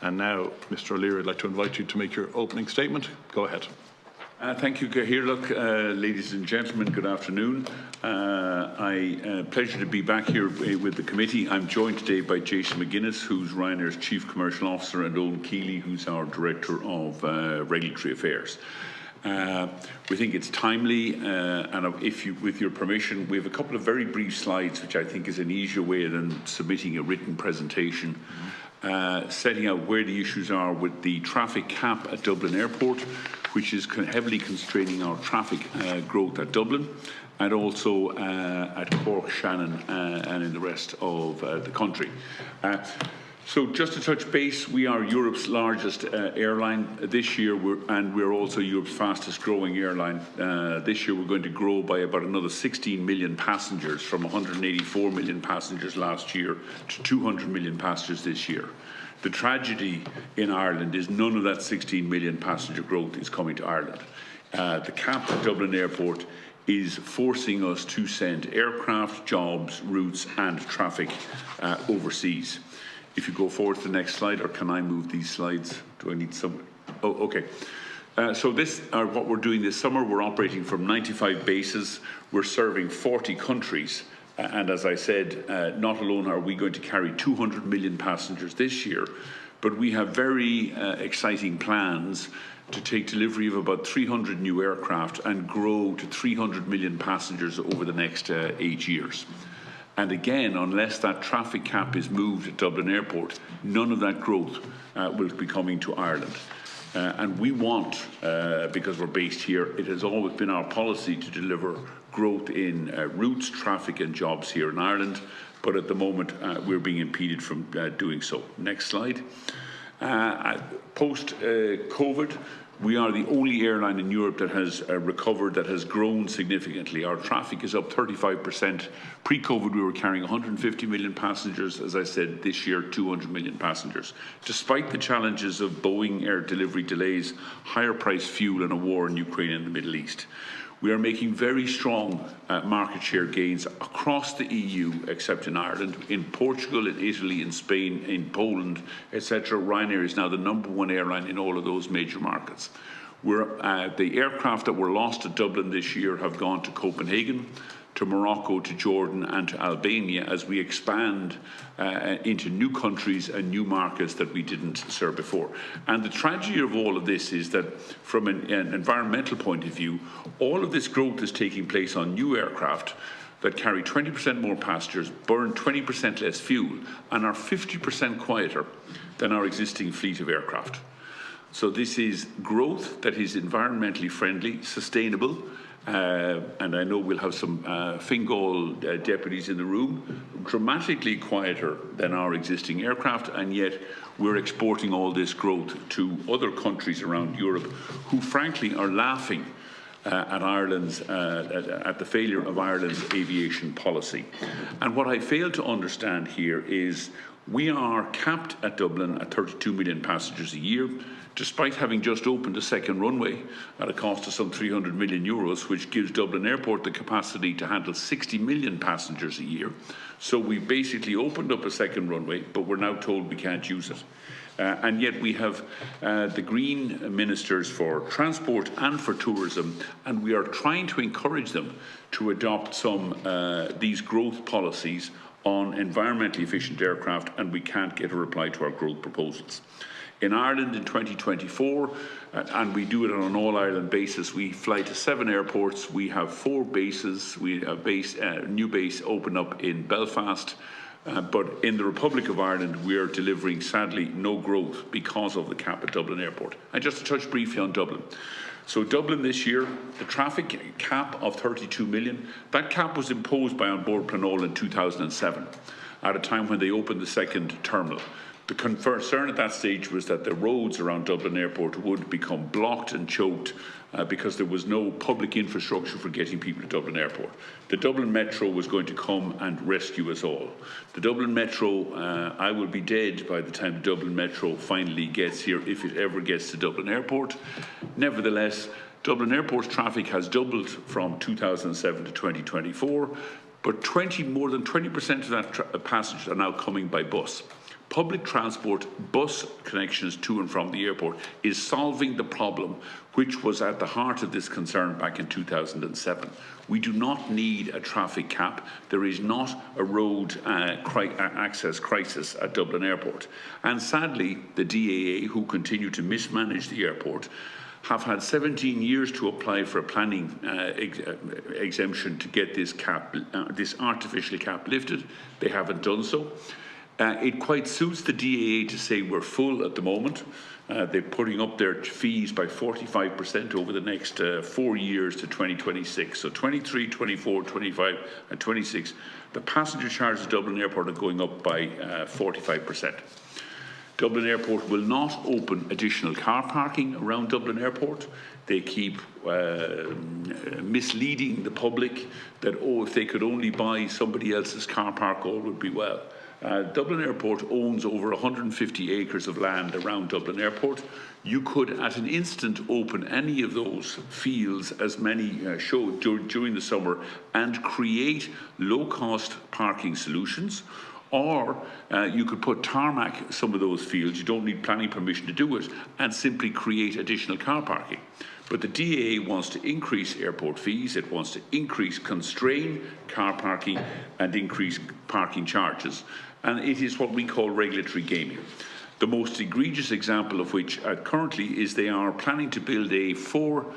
And now, Mr. O'Leary, I'd like to invite you to make your opening statement. Go ahead. Thank you, Cahirlock. Ladies and gentlemen, good afternoon. Pleasure to be back here with the committee. I'm joined today by Jason McGuinness, who's Ryanair's Chief Commercial Officer, and Eoghan Keeley, who's our Director of Regulatory Affairs. We think it's timely, and with your permission, we have a couple of very brief slides, which I think is an easier way than submitting a written presentation, setting out where the issues are with the traffic cap at Dublin Airport, which is heavily constraining our traffic growth at Dublin, and also at Cork, Shannon, and in the rest of the country. So just to touch base, we are Europe's largest airline this year, and we're also Europe's fastest growing airline. This year we're going to grow by about another 16 million passengers, from 184 million passengers last year to 200 million passengers this year. The tragedy in Ireland is none of that 16 million passenger growth is coming to Ireland. The cap at Dublin Airport is forcing us to send aircraft, jobs, routes and traffic overseas. If you go forward to the next slide, or can I move these slides? Do I need some? Oh, okay. So this are what we're doing this summer. We're operating from 95 bases. We're serving 40 countries. And as I said, not alone are we going to carry 200 million passengers this year, but we have very exciting plans to take delivery of about 300 new aircraft and grow to 300 million passengers over the next 8 years. And again, unless that traffic cap is moved at Dublin Airport, none of that growth will be coming to Ireland. And we want, because we're based here, it has always been our policy to deliver growth in routes, traffic and jobs here in Ireland, but at the moment we're being impeded from doing so. Next slide. Post-COVID, we are the only airline in Europe that has recovered, that has grown significantly. Our traffic is up 35%. Pre-COVID, we were carrying 150 million passengers. As I said, this year, 200 million passengers. Despite the challenges of Boeing air delivery delays, higher price fuel and a war in Ukraine and the Middle East. We are making very strong market share gains across the EU, except in Ireland. In Portugal, in Italy, in Spain, in Poland, etc. Ryanair is now the #1 airline in all of those major markets. The aircraft that were lost at Dublin this year have gone to Copenhagen, to Morocco, to Jordan and to Albania as we expand into new countries and new markets that we didn't serve before. And the tragedy of all of this is that from an environmental point of view, all of this growth is taking place on new aircraft that carry 20% more passengers, burn 20% less fuel and are 50% quieter than our existing fleet of aircraft. So this is growth that is environmentally friendly, sustainable, and I know we'll have some Fingal deputies in the room, dramatically quieter than our existing aircraft, and yet we're exporting all this growth to other countries around Europe who frankly are laughing at Ireland's at the failure of Ireland's aviation policy. And what I fail to understand here is we are capped at Dublin at 32 million passengers a year, despite having just opened a second runway at a cost of some 300 million euros, which gives Dublin Airport the capacity to handle 60 million passengers a year. So we basically opened up a second runway, but we're now told we can't use it. And yet we have the Green Ministers for Transport and for Tourism, and we are trying to encourage them to adopt some these growth policies on environmentally efficient aircraft, and we can't get a reply to our growth proposals. In Ireland in 2024, and we do it on an all-Ireland basis, we fly to 7 airports. We have 4 bases. We have new base open up in Belfast, but in the Republic of Ireland, we are delivering, sadly, no growth because of the cap at Dublin Airport. And just to touch briefly on Dublin. So Dublin this year, the traffic cap of 32 million, that cap was imposed by On Board Planol in 2007, at a time when they opened the second terminal. The concern at that stage was that the roads around Dublin Airport would become blocked and choked because there was no public infrastructure for getting people to Dublin Airport. The Dublin Metro was going to come and rescue us all. The Dublin Metro, I will be dead by the time the Dublin Metro finally gets here, if it ever gets to Dublin Airport. Nevertheless, Dublin Airport's traffic has doubled from 2007 to 2024, but more than 20% of that passengers are now coming by bus. public transport, bus connections to and from the airport is solving the problem which was at the heart of this concern back in 2007. We do not need a traffic cap. There is not a road access crisis at Dublin Airport. And sadly, the DAA, who continue to mismanage the airport, have had 17 years to apply for a planning exemption to get this cap, this artificial cap lifted. They haven't done so. It quite suits the DAA to say we're full at the moment. They're putting up their fees by 45% over the next 4 years to 2026. So 23, 24, 25 and 26, the passenger charges at Dublin Airport are going up by 45%. Dublin Airport will not open additional car parking around Dublin Airport. They keep misleading the public that, oh, if they could only buy somebody else's car park, all would be well. Dublin Airport owns over 150 acres of land around Dublin Airport. You could, at an instant, open any of those fields, as many show during the summer, and create low-cost parking solutions. Or you could put tarmac some of those fields, you don't need planning permission to do it, and simply create additional car parking. But the DAA wants to increase airport fees, it wants to constrain car parking and increase parking charges. And it is what we call regulatory gaming. The most egregious example of which currently is they are planning to build a four-lane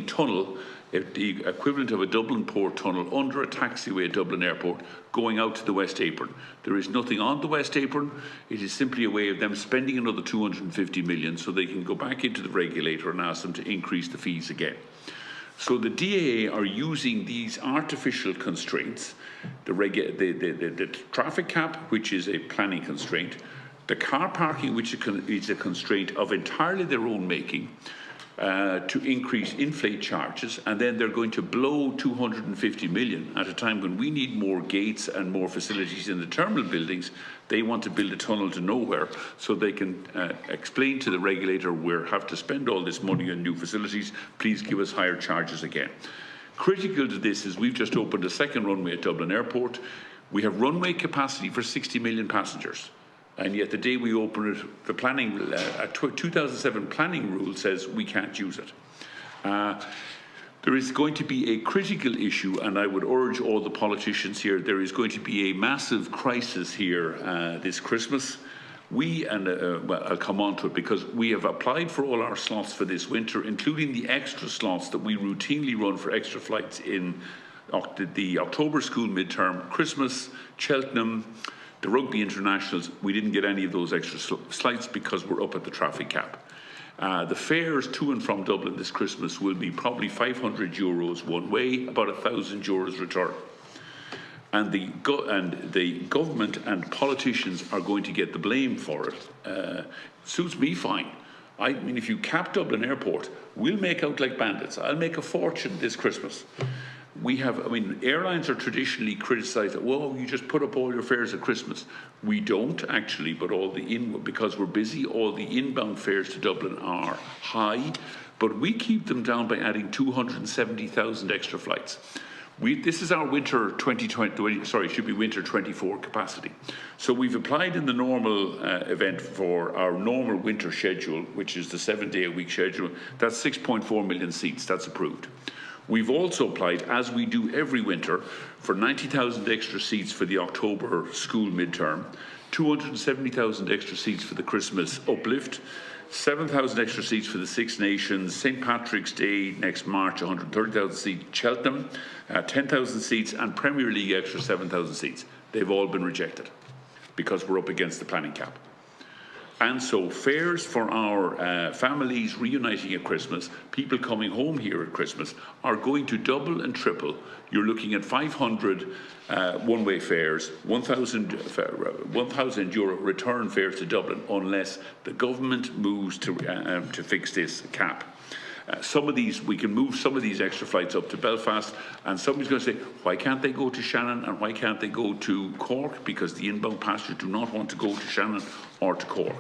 tunnel, the equivalent of a Dublin Port tunnel, under a taxiway at Dublin Airport, going out to the West Apron. There is nothing on the West Apron. It is simply a way of them spending another 250 million so they can go back into the regulator and ask them to increase the fees again. So the DAA are using these artificial constraints, the traffic cap, which is a planning constraint, the car parking, which is a constraint of entirely their own making, to inflate charges, and then they're going to blow 250 million at a time when we need more gates and more facilities in the terminal buildings. They want to build a tunnel to nowhere so they can explain to the regulator we have to spend all this money on new facilities, please give us higher charges again. Critical to this is we've just opened a second runway at Dublin Airport. We have runway capacity for 60 million passengers. And yet the day we open it, the planning, 2007 planning rule says we can't use it. There is going to be a critical issue, and I would urge all the politicians here, there is going to be a massive crisis here this Christmas. Well, I'll come on to it, because we have applied for all our slots for this winter, including the extra slots that we routinely run for extra flights in the October school midterm, Christmas, Cheltenham, the rugby internationals. We didn't get any of those extra flights because we're up at the traffic cap. The fares to and from Dublin this Christmas will be probably €500 one way, about €1,000 return. And the government and politicians are going to get the blame for it. Suits me fine. I mean, if you cap Dublin Airport, we'll make out like bandits. I'll make a fortune this Christmas. Airlines are traditionally criticised that, well, you just put up all your fares at Christmas. We don't actually, but because we're busy, all the inbound fares to Dublin are high, but we keep them down by adding 270,000 extra flights. This is our winter 2020, sorry, it should be winter 24 capacity. So we've applied in the normal event for our normal winter schedule, which is the 7-day-a-week schedule. That's 6.4 million seats. That's approved. We've also applied, as we do every winter, for 90,000 extra seats for the October school midterm, 270,000 extra seats for the Christmas uplift, 7,000 extra seats for the Six Nations, St. Patrick's Day next March, 130,000 seats, Cheltenham, 10,000 seats, and Premier League extra 7,000 seats. They've all been rejected because we're up against the planning cap. And so fares for our families reuniting at Christmas, people coming home here at Christmas, are going to double and triple. You're looking at 500 one-way fares, 1,000 euro return fares to Dublin, unless the government moves to fix this cap. Some of these, we can move some of these extra flights up to Belfast, and somebody's going to say, why can't they go to Shannon and why can't they go to Cork? Because the inbound passengers do not want to go to Shannon or to Cork.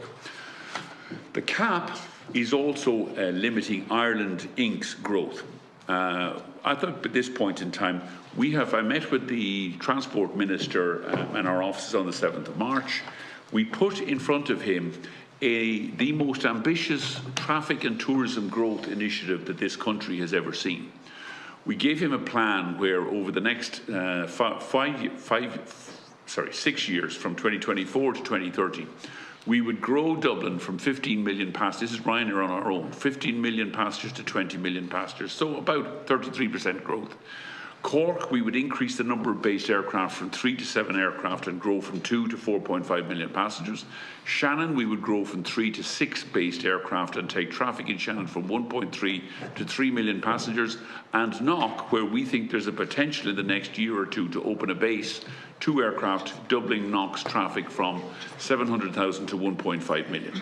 The cap is also limiting Ireland Inc.'s growth. I thought at this point in time, I met with the Transport Minister and our offices on the 7th of March. We put in front of him the most ambitious traffic and tourism growth initiative that this country has ever seen. We gave him a plan where over the next 6 years, from 2024 to 2030, we would grow Dublin from 15 million passengers, this is Ryanair on our own, 15 million passengers to 20 million passengers, so about 33% growth. Cork, we would increase the number of based aircraft from 3 to 7 aircraft and grow from 2 to 4.5 million passengers. Shannon, we would grow from 3 to 6 based aircraft and take traffic in Shannon from 1.3 to 3 million passengers. And Knock, where we think there's a potential in the next year or two to open a base, 2 aircraft, doubling Knock's traffic from 700,000 to 1.5 million.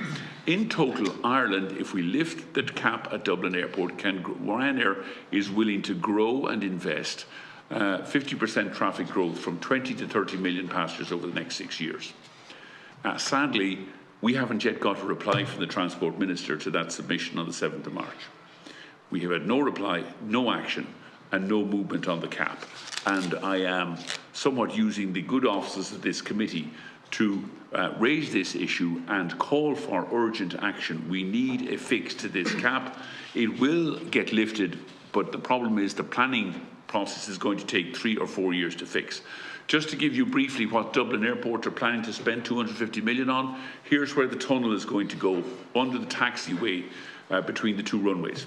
In total, Ireland, if we lift the cap at Dublin Airport, Ryanair is willing to grow and invest 50% traffic growth from 20 to 30 million passengers over the next 6 years. Sadly, we haven't yet got a reply from the Transport Minister to that submission on the 7th of March. We have had no reply, no action, and no movement on the cap. And I am somewhat using the good offices of this committee to raise this issue and call for urgent action. We need a fix to this cap. It will get lifted, but the problem is the planning process is going to take 3 or 4 years to fix. Just to give you briefly what Dublin Airport are planning to spend 250 million on, here's where the tunnel is going to go, under the taxiway between the 2 runways.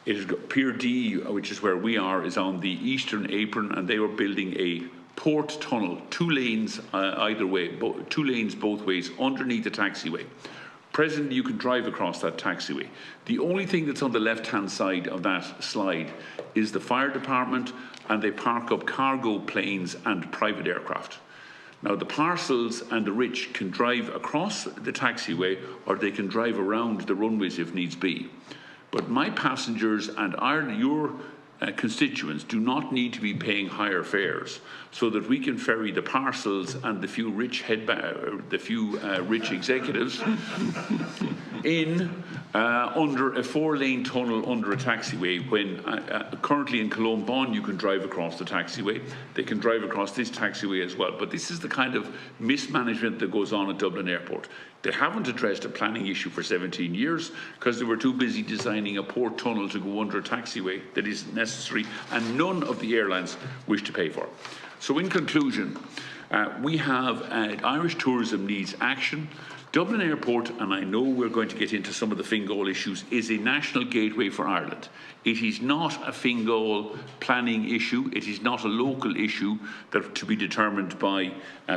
It has got Pier D, which is where we are, is on the eastern apron, and they are building a port tunnel, 2 lanes either way, 2 lanes both ways, underneath the taxiway. Presently, you can drive across that taxiway. The only thing that's on the left-hand side of that slide is the fire department, and they park up cargo planes and private aircraft. Now, the parcels and the rich can drive across the taxiway, or they can drive around the runways if needs be. But my passengers and your constituents do not need to be paying higher fares, so that we can ferry the parcels and the few rich rich executives in under a 4-lane tunnel under a taxiway. When currently in Cologne you can drive across the taxiway, they can drive across this taxiway as well. But this is the kind of mismanagement that goes on at Dublin Airport. They haven't addressed a planning issue for 17 years because they were too busy designing a port tunnel to go under a taxiway that isn't necessary, and none of the airlines wish to pay for. So in conclusion, we have Irish tourism needs action. Dublin Airport, and I know we're going to get into some of the Fingal issues, is a national gateway for Ireland. It is not a Fingal planning issue. It is not a local issue that to be determined by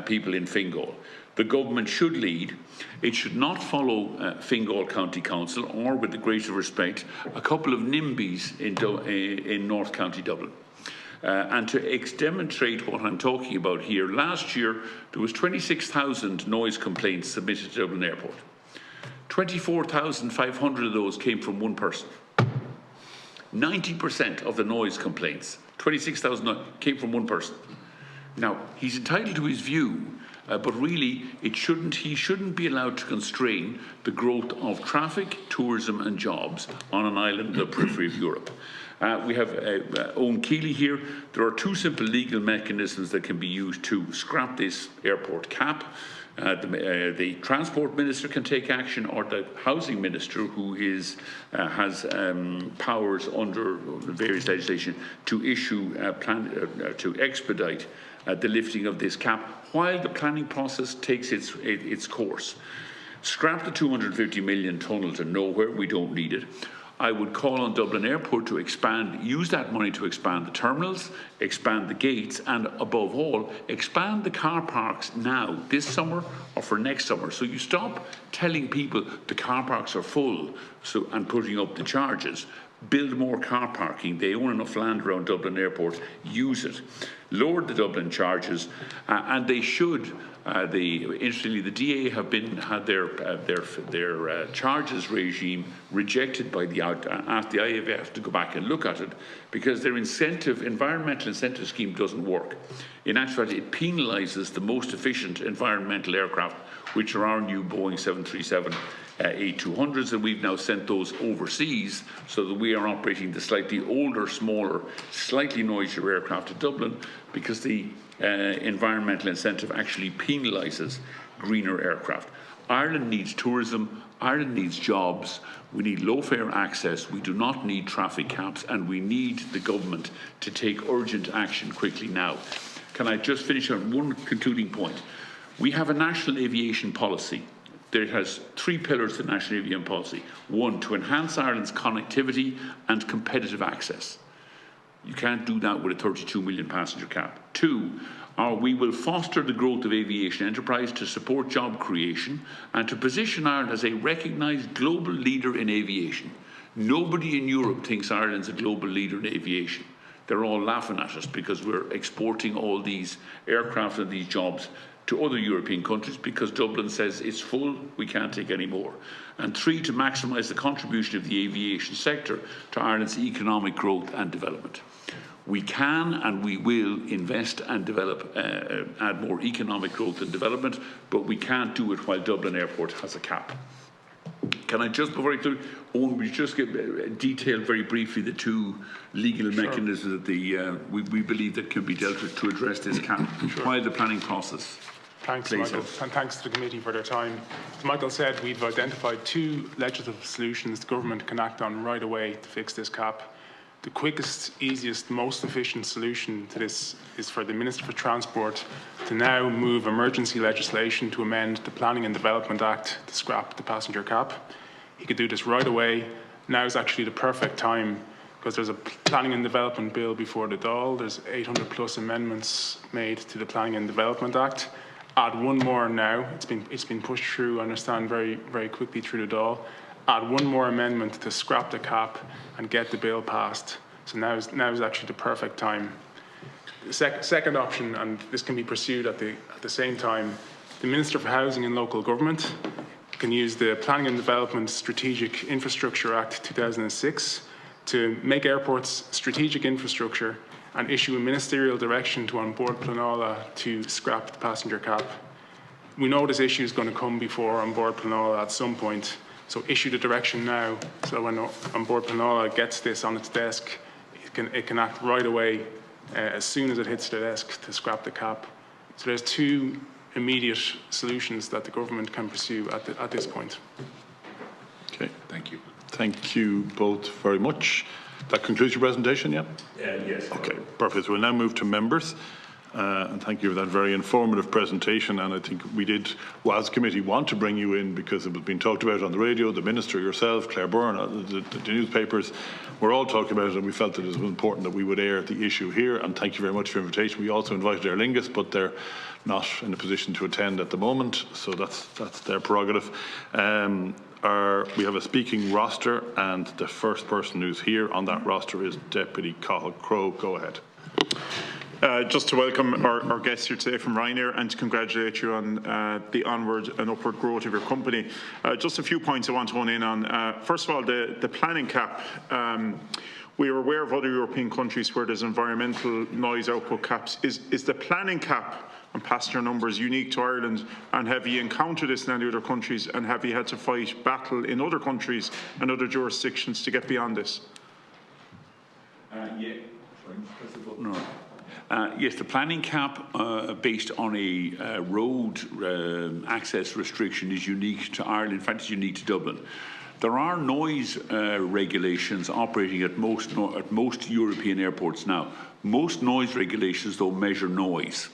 people in Fingal. The government should lead. It should not follow Fingal County Council, or, with the greatest respect, a couple of NIMBYs in North County Dublin. And to demonstrate what I'm talking about here, last year there was 26,000 noise complaints submitted to Dublin Airport. 24,500 of those came from one person. 90% of the noise complaints, 26,000, came from one person. Now, he's entitled to his view, but really he shouldn't be allowed to constrain the growth of traffic, tourism and jobs on an island in the periphery of Europe. We have Eoghan Keeley here. There are 2 simple legal mechanisms that can be used to scrap this airport cap. The Transport Minister can take action, or the Housing Minister, who has powers under various legislation to issue to expedite the lifting of this cap while the planning process takes its course. Scrap the 250 million tunnel to nowhere. We don't need it. I would call on Dublin Airport to use that money to expand the terminals, expand the gates, and above all, expand the car parks now, this summer or for next summer. So you stop telling people the car parks are full and putting up the charges. Build more car parking. They own enough land around Dublin Airport. Use it. Lower the Dublin charges, and they should. Interestingly, the DA have had their charges regime rejected by asked the IAF to go back and look at it, because their environmental incentive scheme doesn't work. In actual fact, it penalises the most efficient environmental aircraft, which are our new Boeing 737 A200s, and we've now sent those overseas so that we are operating the slightly older, smaller, slightly noisier aircraft at Dublin, because the environmental incentive actually penalises greener aircraft. Ireland needs tourism, Ireland needs jobs, we need low-fare access, we do not need traffic caps, and we need the government to take urgent action quickly now. Can I just finish on one concluding point? We have a national aviation policy. There has 3 pillars to the national aviation policy. 1, to enhance Ireland's connectivity and competitive access. You can't do that with a 32 million passenger cap. 2, we will foster the growth of aviation enterprise to support job creation and to position Ireland as a recognised global leader in aviation. Nobody in Europe thinks Ireland's a global leader in aviation. They're all laughing at us because we're exporting all these aircraft and these jobs to other European countries because Dublin says it's full, we can't take any more. And 3, to maximise the contribution of the aviation sector to Ireland's economic growth and development. We can and we will invest and develop, add more economic growth and development, but we can't do it while Dublin Airport has a cap. Can I just, before I do, Owen, we just get detail very briefly the 2 legal mechanisms that we believe that can be dealt with to address this cap while the planning process. Thanks, Michael, and thanks to the committee for their time. As Michael said, we've identified 2 legislative solutions the government can act on right away to fix this cap. The quickest, easiest, most efficient solution to this is for the Minister for Transport to now move emergency legislation to amend the Planning and Development Act to scrap the passenger cap. He could do this right away. Now is actually the perfect time because there's a Planning and Development Bill before the Dáil. There's 800 plus amendments made to the Planning and Development Act. Add one more now. It's been pushed through, I understand, very, very quickly through the Dáil. Add one more amendment to scrap the cap and get the bill passed. So now is actually the perfect time. The second option, and this can be pursued at the same time, the Minister for Housing and Local Government can use the Planning and Development Strategic Infrastructure Act 2006 to make airports strategic infrastructure and issue a ministerial direction to An Bord Pleanála to scrap the passenger cap. We know this issue is going to come before An Bord Pleanála at some point. So issue the direction now, so when An Bord Pleanála gets this on its desk, it can act right away as soon as it hits the desk to scrap the cap. So there's 2 immediate solutions that the government can pursue at this point. Okay. Thank you. Thank you both very much. That concludes your presentation, yeah? Yes. Okay, perfect. So we'll now move to members. And thank you for that very informative presentation. And I think we did, well, as a committee, want to bring you in because it was being talked about on the radio, the Minister, yourself, Claire Byrne, the newspapers. We're all talking about it, and we felt that it was important that we would air the issue here. And thank you very much for your invitation. We also invited Aer Lingus, but they're not in a position to attend at the moment, so that's their prerogative. We have a speaking roster, and the first person who's here on that roster is Deputy Cathal Crowe. Go ahead. Just to welcome our guests here today from Ryanair and to congratulate you on the onward and upward growth of your company. Just a few points I want to hone in on. First of all, the planning cap. We are aware of other European countries where there's environmental noise output caps. Is the planning cap on passenger numbers unique to Ireland, and have you encountered this in any other countries, and have you had to fight battle in other countries and other jurisdictions to get beyond this? Yeah. Sorry, press the button. No. Yes, the planning cap based on a road access restriction is unique to Ireland. In fact, it's unique to Dublin. There are noise regulations operating at most European airports now. Most noise regulations, though, measure noise.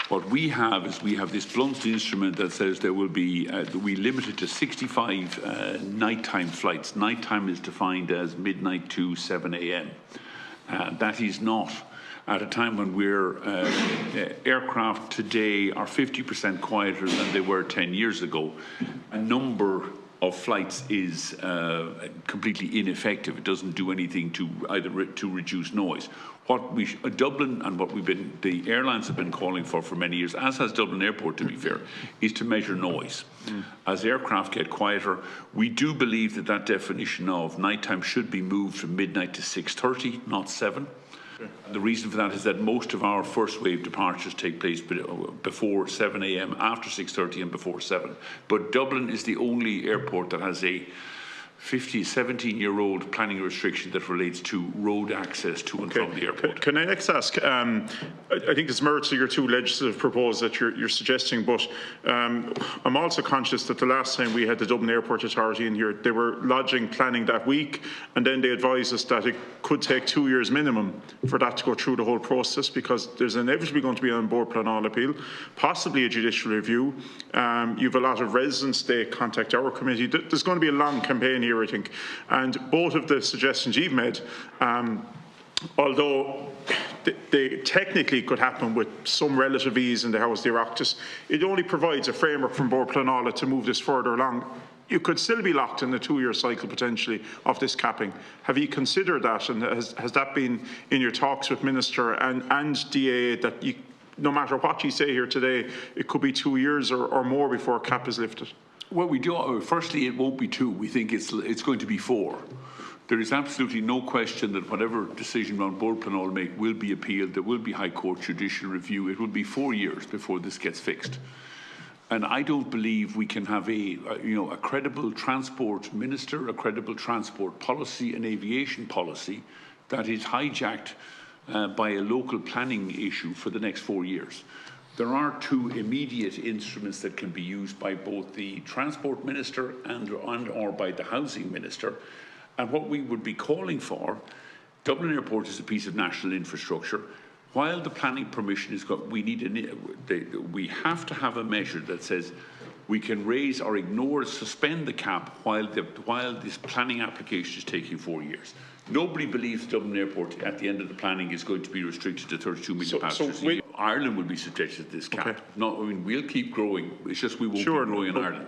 What we have is this blunt instrument that says there will be, we limit it to 65 nighttime flights. Nighttime is defined as midnight to 7 a.m. That is not. At a time when aircraft today are 50% quieter than they were 10 years ago, a number of flights is completely ineffective. It doesn't do anything to to reduce noise. What Dublin and what the airlines have been calling for many years, as has Dublin Airport to be fair, is to measure noise. As aircraft get quieter, we do believe that definition of nighttime should be moved from midnight to 6:30, not 7. The reason for that is that most of our first wave departures take place before 7 a.m, after 6:30 and before 7. But Dublin is the only airport that has a 17-year-old planning restriction that relates to road access to and from the airport. Can I next ask, I think there's merit to your two legislative proposals that you're suggesting, but I'm also conscious that the last time we had the Dublin Airport Authority in here, they were lodging planning that week, and then they advised us that it could take 2 years minimum for that to go through the whole process, because there's inevitably going to be an board plan all appeal, possibly a judicial review. You've a lot of residents, they contact our committee. There's going to be a long campaign here, I think. And both of the suggestions you've made, although they technically could happen with some relative ease in the House of the Oireachtas, it only provides a framework from Board Planola to move this further along. You could still be locked in a 2-year cycle potentially of this capping. Have you considered that, and has that been in your talks with Minister and DAA, that you, no matter what you say here today, it could be 2 years or more before a cap is lifted? Well, we do. Firstly, it won't be 2. We think it's going to be 4. There is absolutely no question that whatever decision on Board Planola make will be appealed. There will be High Court judicial review. It will be 4 years before this gets fixed. And I don't believe we can have a credible transport minister, a credible transport policy and aviation policy that is hijacked by a local planning issue for the next 4 years. There are 2 immediate instruments that can be used by both the Transport Minister and or by the Housing Minister. And what we would be calling for, Dublin Airport is a piece of national infrastructure. While the planning permission is got, we have to have a measure that says we can raise or ignore, suspend the cap while this planning application is taking 4 years. Nobody believes Dublin Airport at the end of the planning is going to be restricted to 32 million passengers. Ireland will be subjected to this cap. Okay. I mean, we'll keep growing. It's just we won't be growing in Ireland.